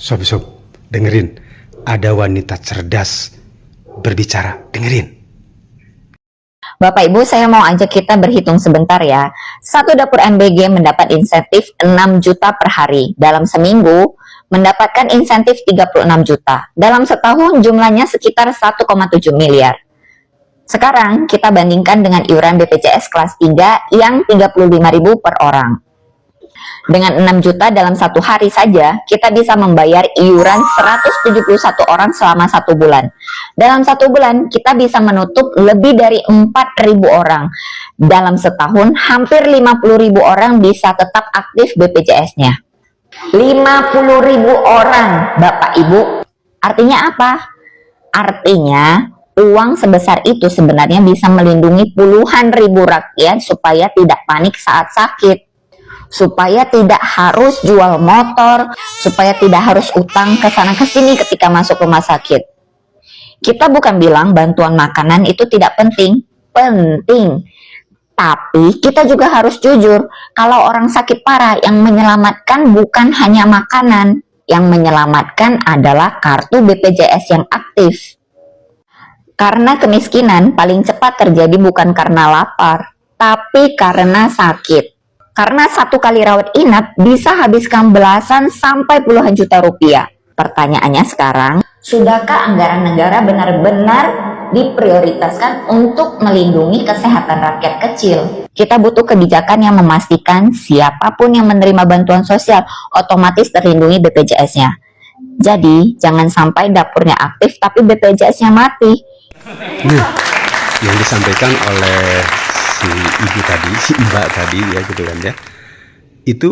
Sob, dengerin. Ada wanita cerdas berbicara, dengerin. Bapak Ibu, saya mau ajak kita berhitung sebentar ya. Satu dapur MBG mendapat insentif 6 juta per hari. Dalam seminggu, mendapatkan insentif 36 juta. Dalam setahun jumlahnya sekitar 1,7 miliar. Sekarang kita bandingkan dengan iuran BPJS kelas 3 yang 35.000 per orang. Dengan 6 juta dalam satu hari saja, kita bisa membayar iuran 171 orang selama 1 bulan. Dalam 1 bulan, kita bisa menutup lebih dari 4.000 orang. Dalam setahun, hampir 50.000 orang bisa tetap aktif BPJS-nya. 50.000 orang, Bapak Ibu. Artinya apa? Artinya, uang sebesar itu sebenarnya bisa melindungi puluhan ribu rakyat supaya tidak panik saat sakit. Supaya tidak harus jual motor, supaya tidak harus utang ke sana ke sini ketika masuk rumah sakit. Kita bukan bilang bantuan makanan itu tidak penting, penting. Tapi kita juga harus jujur, kalau orang sakit parah yang menyelamatkan bukan hanya makanan, yang menyelamatkan adalah kartu BPJS yang aktif. Karena kemiskinan paling cepat terjadi bukan karena lapar, tapi karena sakit. Karena 1 kali rawat inap bisa habiskan belasan sampai puluhan juta rupiah. Pertanyaannya sekarang, sudahkah anggaran negara benar-benar diprioritaskan untuk melindungi kesehatan rakyat kecil? Kita butuh kebijakan yang memastikan siapapun yang menerima bantuan sosial otomatis terlindungi BPJS-nya. Jadi, jangan sampai dapurnya aktif tapi BPJS-nya mati. Nah, yang disampaikan oleh si ibu tadi, si mbak tadi ya gitu kan ya, itu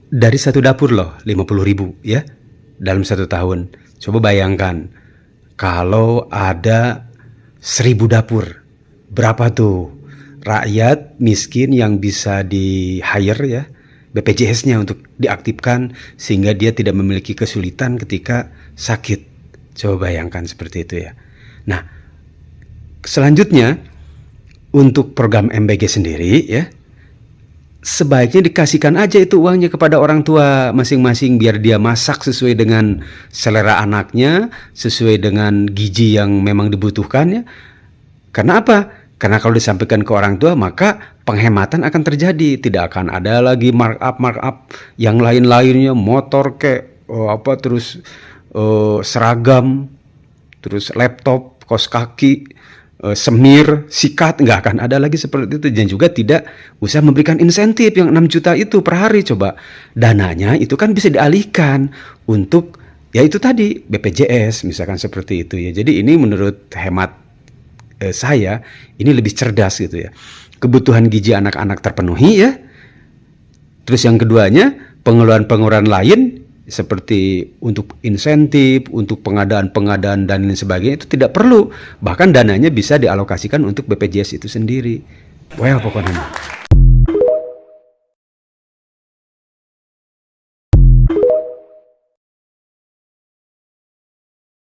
dari satu dapur loh, 50.000 ya dalam 1 tahun. Coba bayangkan kalau ada 1.000 dapur, berapa tuh rakyat miskin yang bisa di hire ya BPJS-nya untuk diaktifkan sehingga dia tidak memiliki kesulitan ketika sakit. Coba bayangkan seperti itu ya. Nah, selanjutnya untuk program MBG sendiri ya, sebaiknya dikasihkan aja itu uangnya kepada orang tua masing-masing biar dia masak sesuai dengan selera anaknya, sesuai dengan gizi yang memang dibutuhkan ya. Karena apa? Karena kalau disampaikan ke orang tua maka penghematan akan terjadi, tidak akan ada lagi markup yang lain-lainnya, motor terus seragam, terus laptop, kaos kaki, semir, sikat, nggak akan ada lagi seperti itu. Dan juga tidak usah memberikan insentif yang 6 juta itu per hari. Coba dananya itu kan bisa dialihkan untuk ya itu tadi BPJS misalkan seperti itu ya. Jadi ini menurut hemat saya ini lebih cerdas gitu ya. Kebutuhan gizi anak-anak terpenuhi ya. Terus yang keduanya pengeluaran-pengeluaran lain seperti untuk insentif, untuk pengadaan dan lain sebagainya itu tidak perlu. Bahkan dananya bisa dialokasikan untuk BPJS itu sendiri. Well, pokoknya